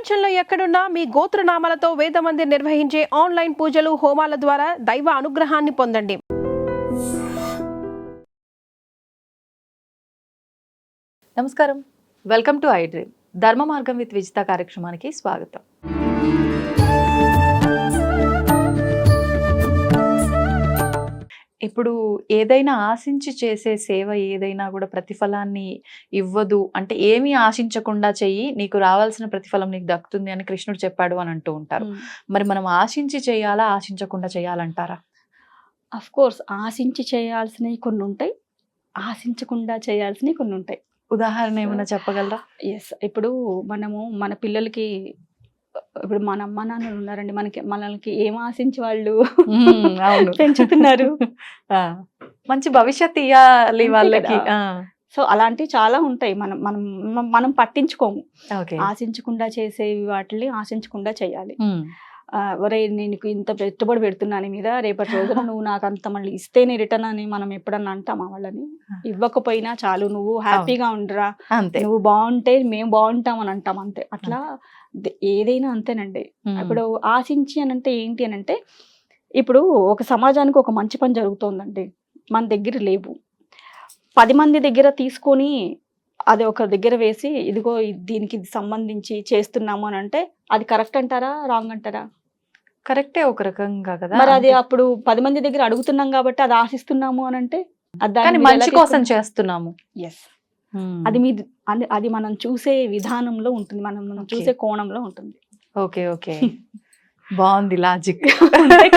ప్రపంచంలో ఎక్కడున్నా మీ గోత్రనామాలతో వేదమందిర్ నిర్వహించే ఆన్లైన్ పూజలు హోమాల ద్వారా దైవ అనుగ్రహాన్ని పొందండి. నమస్కారం, వెల్కమ్ టు ఐ డ్రీమ్. ధర్మ మార్గం విత్ విజిత కార్యక్రమానికి స్వాగతం. ఇప్పుడు ఏదైనా ఆశించి చేసే సేవ ఏదైనా కూడా ప్రతిఫలాన్ని ఇవ్వదు, అంటే ఏమీ ఆశించకుండా చెయ్యి, నీకు రావాల్సిన ప్రతిఫలం నీకు దక్కుతుంది అని కృష్ణుడు చెప్పాడు అని అంటూ ఉంటారు. మరి మనం ఆశించి చేయాలా, ఆశించకుండా చేయాలంటారా? అఫ్ కోర్స్ ఆశించి చేయాల్సినవి కొన్ని ఉంటాయి, ఆశించకుండా చేయాల్సినవి కొన్ని ఉంటాయి. ఉదాహరణ ఏమైనా చెప్పగలరా? ఎస్, ఇప్పుడు మనము మన పిల్లలకి, ఇప్పుడు మన అమ్మ నాన్నలు ఉన్నారండి, మనకి ఏం ఆశించి వాళ్ళు పెంచుతున్నారు, మంచి భవిష్యత్తు ఇవ్వాలి వాళ్ళకి. సో అలాంటివి చాలా ఉంటాయి. మనం మనం మనం పట్టించుకోము. ఆశించకుండా చేసేవి వాటిని ఆశించకుండా చేయాలి. ఒరే నేను ఇంత పెట్టుబడి పెడుతున్నాను మీద, రేపటి రోజున నువ్వు నాకు అంత మళ్ళీ ఇస్తేనే రిటర్న్ అని మనం ఎప్పుడన్నా అంటామా వాళ్ళని? ఇవ్వకపోయినా చాలు, నువ్వు హ్యాపీగా ఉండరా, నువ్వు బాగుంటే మేము బాగుంటాం అని అంటాం, అంతే. అట్లా ఏదైనా అంతేనండి. ఇప్పుడు ఆశించి అని అంటే ఏంటి అని అంటే, ఇప్పుడు ఒక సమాజానికి ఒక మంచి పని జరుగుతోందండి, మన దగ్గర లేవు, 10 మంది దగ్గర తీసుకొని అది ఒక దగ్గర వేసి ఇదిగో దీనికి సంబంధించి చేస్తున్నాము అని అంటే అది కరెక్ట్ అంటారా, రాంగ్ అంటారా? కరెక్టే ఒక రకంగా కదా. మరి అది అప్పుడు 10 మంది దగ్గర అడుగుతున్నాం కాబట్టి అది ఆశిస్తున్నాము అని అంటే మంచి కోసం చేస్తున్నాము. ఎస్, అది మనం చూసే విధానంలో ఉంటుంది, మనం చూసే కోణంలో ఉంటుంది. ఓకే ఓకే బాగుంది లాజిక్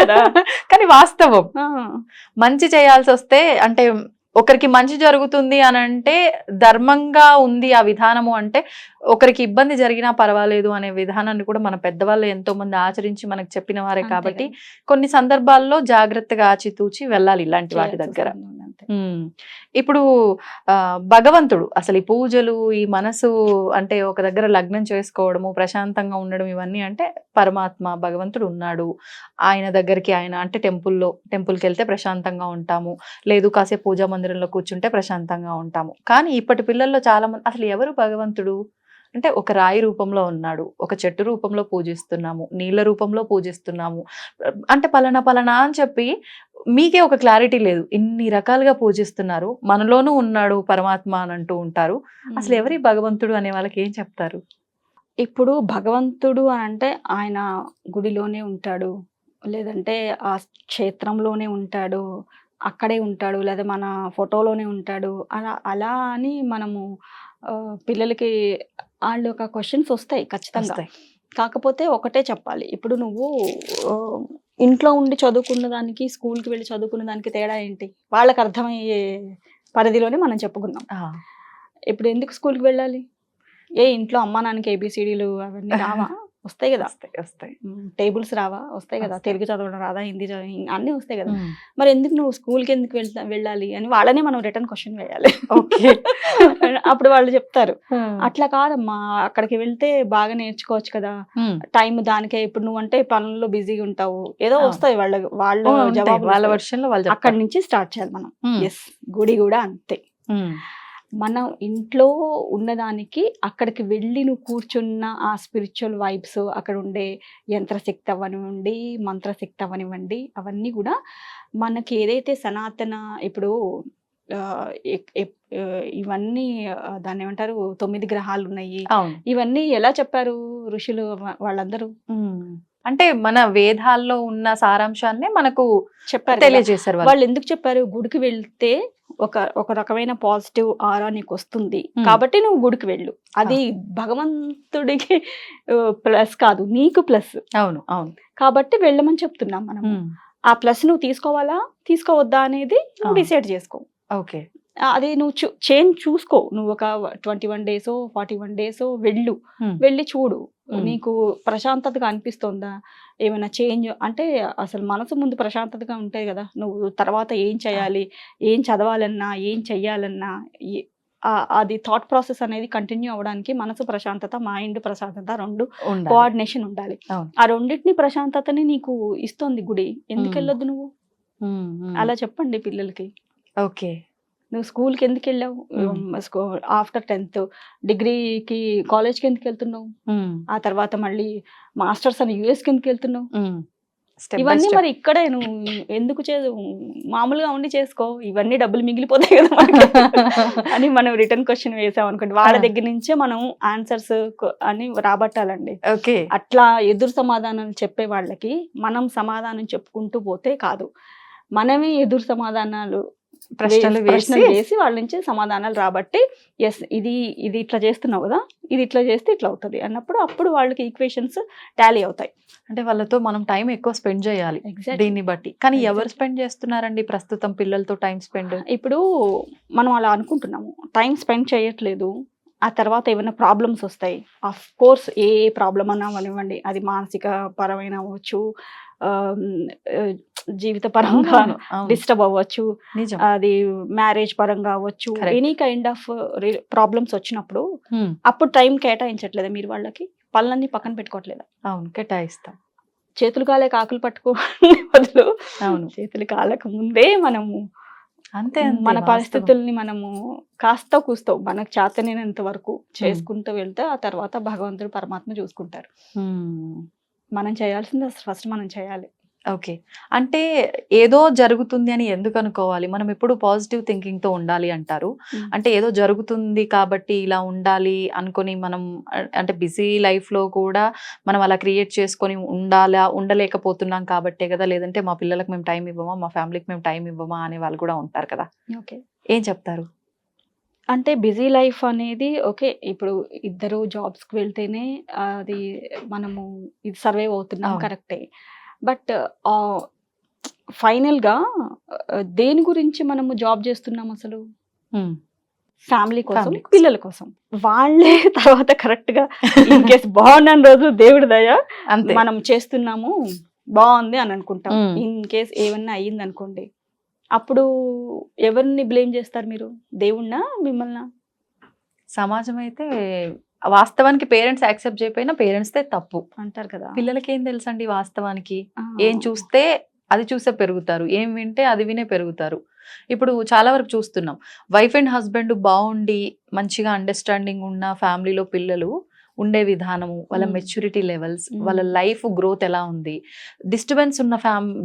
కదా. కానీ వాస్తవం, మంచి చేయాల్సి వస్తే అంటే ఒకరికి మంచి జరుగుతుంది అని అంటే ధర్మంగా ఉంది ఆ విధానము, అంటే ఒకరికి ఇబ్బంది జరిగినా పర్వాలేదు అనే విధానాన్ని కూడా మన పెద్దవాళ్ళు ఎంతో మంది ఆచరించి మనకు చెప్పిన వారే కాబట్టి కొన్ని సందర్భాల్లో జాగ్రత్తగా ఆచితూచి వెళ్ళాలి ఇలాంటి వాటి దగ్గర. ఇప్పుడు భగవంతుడు అసలు ఈ పూజలు, ఈ మనసు అంటే ఒక దగ్గర లగ్నం చేసుకోవడము, ప్రశాంతంగా ఉండడం, ఇవన్నీ అంటే పరమాత్మ భగవంతుడు ఉన్నాడు. ఆయన దగ్గరికి, ఆయన అంటే టెంపుల్కి వెళ్తే ప్రశాంతంగా ఉంటాము, లేదు కాసేపు పూజా మందిరంలో కూర్చుంటే ప్రశాంతంగా ఉంటాము. కానీ ఇప్పటి పిల్లల్లో చాలా మంది అసలు ఎవరు భగవంతుడు అంటే, ఒక రాయి రూపంలో ఉన్నాడు, ఒక చెట్టు రూపంలో పూజిస్తున్నాము, నీళ్ళ రూపంలో పూజిస్తున్నాము, అంటే పలానా అని చెప్పి మీకే ఒక క్లారిటీ లేదు, ఇన్ని రకాలుగా పూజిస్తున్నారు, మనలోనూ ఉన్నాడు పరమాత్మ అని అంటూ ఉంటారు. అసలు ఎవరి భగవంతుడు అనే వాళ్ళకి ఏం చెప్తారు? ఇప్పుడు భగవంతుడు అని అంటే ఆయన గుడిలోనే ఉంటాడు, లేదంటే ఆ క్షేత్రంలోనే ఉంటాడు, అక్కడే ఉంటాడు, లేదా మన ఫోటోలోనే ఉంటాడు, అలా అని మనము పిల్లలకి వాళ్ళు ఒక క్వశ్చన్స్ వస్తాయి ఖచ్చితంగా. కాకపోతే ఒకటే చెప్పాలి, ఇప్పుడు నువ్వు ఇంట్లో ఉండి చదువుకున్న దానికి, స్కూల్కి వెళ్ళి చదువుకున్న దానికి తేడా ఏంటి? వాళ్ళకి అర్థమయ్యే పరిధిలోనే మనం చెప్పుకుందాం. ఇప్పుడు ఎందుకు స్కూల్కి వెళ్ళాలి? ఇంట్లో అమ్మా నాన్నకి ABCDలు అవన్నీ రావా? వస్తాయి కదా, వస్తాయి. టేబుల్స్ రావా? వస్తాయి కదా. తెలుగు చదవడం రాదా, హిందీ చదవడం, అన్నీ వస్తాయి కదా. మరి ఎందుకు నువ్వు స్కూల్కి ఎందుకు వెళ్ళాలి అని వాళ్ళనే మనం రిటర్న్ క్వశ్చన్ వేయాలి. అప్పుడు వాళ్ళు చెప్తారు, అట్లా కాదమ్మా, అక్కడికి వెళ్తే బాగా నేర్చుకోవచ్చు కదా, టైం దానికే. ఇప్పుడు నువ్వు అంటే పనుల్లో బిజీగా ఉంటావు, ఏదో వస్తాయి వాళ్ళ జవాబు, వాళ్ళ వర్షన్లో వాళ్ళు. అక్కడి నుంచి స్టార్ట్ చేయాలి మనం. ఎస్, గుడి కూడా అంతే. మనం ఇంట్లో ఉన్నదానికి అక్కడికి వెళ్ళి నువ్వు కూర్చున్న ఆ స్పిరిచువల్ వైబ్స్, అక్కడ ఉండే యంత్రశక్తి అవ్వనివ్వండి, మంత్రశక్తి అవ్వనివ్వండి, అవన్నీ కూడా మనకి ఏదైతే సనాతన, ఇప్పుడు ఇవన్నీ దాన్ని ఏమంటారు, 9 గ్రహాలు ఉన్నాయి, ఇవన్నీ ఎలా చెప్పారు ఋషులు వాళ్ళందరూ? అంటే మన వేదాల్లో ఉన్న సారాంశాన్ని మనకు చెప్పారు, తెలియజేశారు. వాళ్ళు ఎందుకు చెప్పారు? గుడికి వెళ్తే ఒక రకమైన పాజిటివ్ ఆరా నీకు వస్తుంది కాబట్టి నువ్వు గుడికి వెళ్ళు. అది భగవంతుడికి ప్లస్ కాదు, నీకు ప్లస్. అవును అవును, కాబట్టి వెళ్ళమని చెప్తున్నాం మనం. ఆ ప్లస్ నువ్వు తీసుకోవాలా తీసుకోవద్దా అనేది నువ్వు డిసైడ్ చేసుకో. ఓకే, అది నువ్వు చేంజ్ చూసుకో. నువ్వు ఒక 21 డేసో 41 డేసో వెళ్ళి చూడు, నీకు ప్రశాంతతగా అనిపిస్తుందా, ఏమైనా చేంజ్ అంటే. అసలు మనసు ముందు ప్రశాంతతగా ఉంటాయి కదా, నువ్వు తర్వాత ఏం చేయాలి, ఏం చదవాలన్నా, ఏం చెయ్యాలన్నా, అది థాట్ ప్రాసెస్ అనేది కంటిన్యూ అవ్వడానికి మనసు ప్రశాంతత, మైండ్ ప్రశాంతత, 2 కోఆర్డినేషన్ ఉండాలి. ఆ రెండింటిని ప్రశాంతతని నీకు ఇస్తుంది గుడి, ఎందుకు వెళ్ళొద్దు నువ్వు? అలా చెప్పండి పిల్లలకి. ఓకే, నువ్వు స్కూల్కి ఎందుకు వెళ్ళావు, ఆఫ్టర్ 10th డిగ్రీకి కాలేజ్కి ఎందుకు వెళ్తున్నావు, ఆ తర్వాత మళ్ళీ మాస్టర్స్ అని యూఎస్కి ఎందుకు వెళ్తున్నావు, ఇవన్నీ మరి ఇక్కడే నువ్వు ఎందుకు మామూలుగా ఉండి చేసుకో, ఇవన్నీ డబ్బులు మిగిలిపోతాయి కదా మనకి అని మనం రిటర్న్ క్వశ్చన్ వేసాం అనుకోండి, వాళ్ళ దగ్గర నుంచే మనం ఆన్సర్స్ అని రాబట్టాలండి. అట్లా ఎదురు సమాధానాలు చెప్పే వాళ్ళకి మనం సమాధానం చెప్పుకుంటూ పోతే కాదు, మనమే ఎదురు సమాధానాలు ప్రశ్నలు వేసి వాళ్ళ నుంచి సమాధానాలు రాబట్టి ఎస్ ఇది ఇట్లా చేస్తున్నావు కదా, ఇది ఇట్లా చేస్తే ఇట్లా అవుతుంది అన్నప్పుడు అప్పుడు వాళ్ళకి ఈక్వేషన్స్ టాలీ అవుతాయి. అంటే వాళ్ళతో మనం టైం ఎక్కువ స్పెండ్ చేయాలి దీన్ని బట్టి. కానీ ఎవరు స్పెండ్ చేస్తున్నారండి ప్రస్తుతం పిల్లలతో టైం స్పెండ్? ఇప్పుడు మనం అలా అనుకుంటున్నాము, టైం స్పెండ్ చేయట్లేదు, ఆ తర్వాత ఏమైనా ప్రాబ్లమ్స్ వస్తాయి. ఆఫ్ కోర్స్ ఏ ప్రాబ్లం అన్నా అనివ్వండి, అది మానసిక పరమైన అవ్వచ్చు, జీవిత పరంగా డిస్టర్బ్ అవ్వచ్చు, అది మ్యారేజ్ పరంగా అవ్వచ్చు, ఎనీ కైండ్ ఆఫ్ ప్రాబ్లమ్స్ వచ్చినప్పుడు అప్పుడు టైం కేటాయించట్లేదా మీరు వాళ్ళకి? పనులన్నీ పక్కన పెట్టుకోవట్లేదా? అవును, కేటాయిస్తాం. చేతులు కాలే కాకులు పట్టుకోవాలి బదులు అవును చేతులు కాలక ముందే మనము అంతే మన పరిస్థితుల్ని మనము కాస్త కూస్తో మనకు చేతనైనంత వరకు చేసుకుంటూ వెళ్తే ఆ తర్వాత భగవంతుడు పరమాత్మ చూసుకుంటారు. మనం చేయాల్సింది ఫస్ట్ మనం చేయాలి. ఓకే, అంటే ఏదో జరుగుతుంది అని ఎందుకు అనుకోవాలి? మనం ఎప్పుడు పాజిటివ్ థింకింగ్ తో ఉండాలి అంటారు. అంటే ఏదో జరుగుతుంది కాబట్టి ఇలా ఉండాలి అనుకొని మనం అంటే బిజీ లైఫ్ లో కూడా మనం అలా క్రియేట్ చేసుకొని ఉండలేకపోతున్నాం కాబట్టే కదా, లేదంటే మా పిల్లలకు మేము టైం ఇవ్వమా, మా ఫ్యామిలీకి మేము టైం ఇవ్వమా అనే వాళ్ళు కూడా ఉంటారు కదా. ఓకే, ఏం చెప్తారు? అంటే బిజీ లైఫ్ అనేది ఓకే, ఇప్పుడు ఇద్దరు జాబ్స్కి వెళ్తేనే అది మనము ఇది సర్వైవ్ అవుతున్నాం, కరెక్టే. బట్ ఫైనల్గా దేని గురించి మనము జాబ్ చేస్తున్నాం అసలు? ఫ్యామిలీ కోసం, పిల్లల కోసం. వాళ్ళే తర్వాత కరెక్ట్గా ఇన్ కేస్ బాగున్న రోజు దేవుడి దయ మనం చేస్తున్నాము బాగుంది అని అనుకుంటాం. ఇన్ కేస్ ఏమన్నా అయ్యింది అనుకోండి, అప్పుడు ఎవరిని బ్లేమ్ చేస్తారు మీరు? దేవుణ్ణా, మిమ్మల్ని? సమాజం అయితే వాస్తవానికి పేరెంట్స్ యాక్సెప్ట్ చేయకపోయినా పేరెంట్స్దే తప్పు అంటారు కదా. పిల్లలకి ఏం తెలుసండి వాస్తవానికి? ఏం చూస్తే అది చూసే పెరుగుతారు, ఏం వింటే అది వినే పెరుగుతారు. ఇప్పుడు చాలా వరకు చూస్తున్నాం, వైఫ్ అండ్ హస్బెండ్ బాగుండి మంచిగా అండర్స్టాండింగ్ ఉన్న ఫ్యామిలీలో పిల్లలు ఉండే విధానము, వాళ్ళ మెచ్యూరిటీ లెవెల్స్, వాళ్ళ లైఫ్ గ్రోత్ ఎలా ఉంది, డిస్టర్బెన్స్ ఉన్న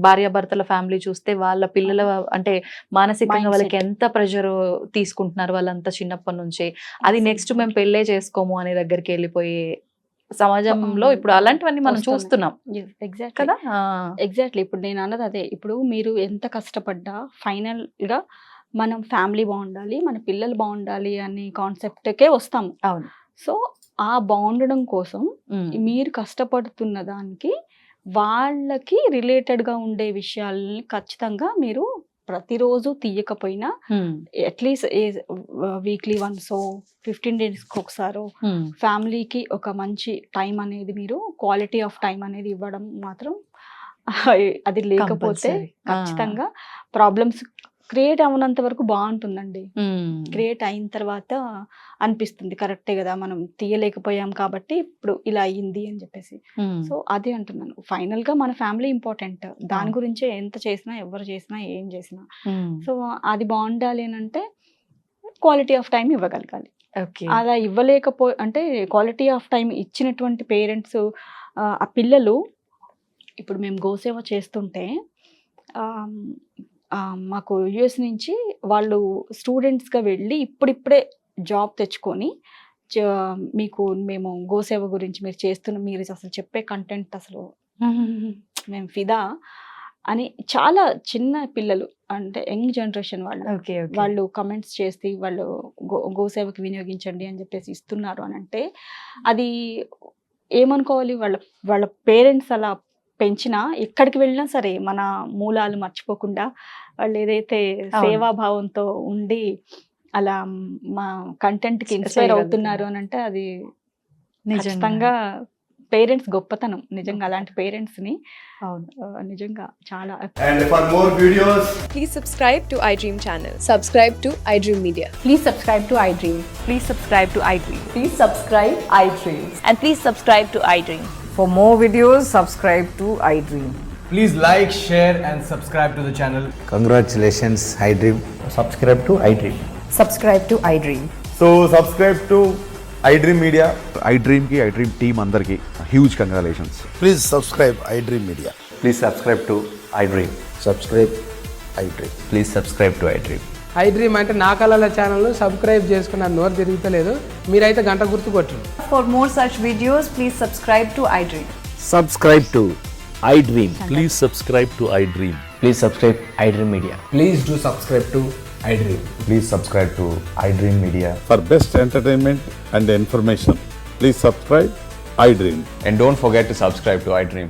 భార్యాభర్తల ఫ్యామిలీ చూస్తే వాళ్ళ పిల్లల అంటే మానసికంగా వాళ్ళకి ఎంత ప్రెషర్ తీసుకుంటున్నారు వాళ్ళంతా చిన్నప్పటి నుంచే, అది నెక్స్ట్ మేము పెళ్ళే చేసుకోము అనే దగ్గరికి వెళ్ళిపోయే సమాజంలో ఇప్పుడు అలాంటివన్నీ మనం చూస్తున్నాం కదా. ఎగ్జాక్ట్లీ, ఇప్పుడు నేను అన్నది అదే. ఇప్పుడు మీరు ఎంత కష్టపడ్డా ఫైనల్ గా మనం ఫ్యామిలీ బాగుండాలి, మన పిల్లలు బాగుండాలి అనే కాన్సెప్ట్కే వస్తాము. అవును. సో ఆ బాగుండడం కోసం మీరు కష్టపడుతున్న దానికి వాళ్ళకి రిలేటెడ్గా ఉండే విషయాలని ఖచ్చితంగా మీరు ప్రతిరోజు తీయకపోయినా అట్లీస్ట్ వీక్లీ వన్స్ 15 డేస్కి ఒకసారో ఫ్యామిలీకి ఒక మంచి టైం అనేది, మీరు క్వాలిటీ ఆఫ్ టైం అనేది ఇవ్వడం మాత్రం అది లేకపోతే ఖచ్చితంగా ప్రాబ్లమ్స్ క్రియేట్ అవ్వనంత వరకు బాగుంటుందండి. క్రియేట్ అయిన తర్వాత అనిపిస్తుంది కరెక్టే కదా, మనం తీయలేకపోయాం కాబట్టి ఇప్పుడు ఇలా అయ్యింది అని చెప్పేసి. సో అదే అంటున్నాను, ఫైనల్ గా మన ఫ్యామిలీ ఇంపార్టెంట్. దాని గురించే ఎంత చేసినా, ఎవరు చేసినా, ఏం చేసినా. సో అది బాగుండాలి అని అంటే క్వాలిటీ ఆఫ్ టైం ఇవ్వగలగాలి. అలా అంటే క్వాలిటీ ఆఫ్ టైం ఇచ్చినటువంటి పేరెంట్స్, ఆ పిల్లలు ఇప్పుడు మేము గోసేవ చేస్తుంటే మాకు యుఎస్ నుంచి వాళ్ళు స్టూడెంట్స్గా వెళ్ళి ఇప్పుడిప్పుడే జాబ్ తెచ్చుకొని మీకు మేము గోసేవ గురించి మీరు అసలు చెప్పే కంటెంట్ అసలు మేము ఫిదా అని చాలా చిన్న పిల్లలు, అంటే యంగ్ జనరేషన్ వాళ్ళు కమెంట్స్ చేసి వాళ్ళు గోసేవకి వినియోగించండి అని చెప్పేసి ఇస్తున్నారు అని అంటే అది ఏమనుకోవాలి? వాళ్ళ పేరెంట్స్ అలా పెంచినా ఎక్కడికి వెళ్ళినా సరే మన మూలాలు మర్చిపోకుండా వాళ్ళు ఏదైతే సేవాభావంతో ఉండి అలా మా కంటెంట్కి ఇన్స్పైర్ అవుతున్నారు అని అంటే అది నిజంగా పేరెంట్స్ గొప్పతనం. నిజంగా అలాంటి పేరెంట్స్ ని నిజంగా చాలా. And for more videos, please subscribe to iDream channel. Subscribe to iDream Media. Please subscribe to iDream. Please subscribe to iDream. Please subscribe iDream. And please subscribe to iDream. For more videos, subscribe to iDream. Please like, share, and subscribe to the channel. Congratulations, iDream. Subscribe to iDream. Subscribe to iDream. So subscribe to iDream Media. iDream team అందరికి huge congratulations. Please subscribe iDream Media. Please subscribe to iDream. Subscribe iDream. Please subscribe to iDream. iDream అంటే నా కళల channel subscribe చేసుకున్న నోరు తిరుగుతలేదు, మీరైతే గంట గుర్తు కొట్టండి. For more such videos, please subscribe to iDream. Subscribe to iDream. Please subscribe to iDream. Please subscribe iDream Media. Please do subscribe to iDream. Please subscribe to iDream Media. For best entertainment and information, please subscribe iDream. And don't forget to subscribe to iDream.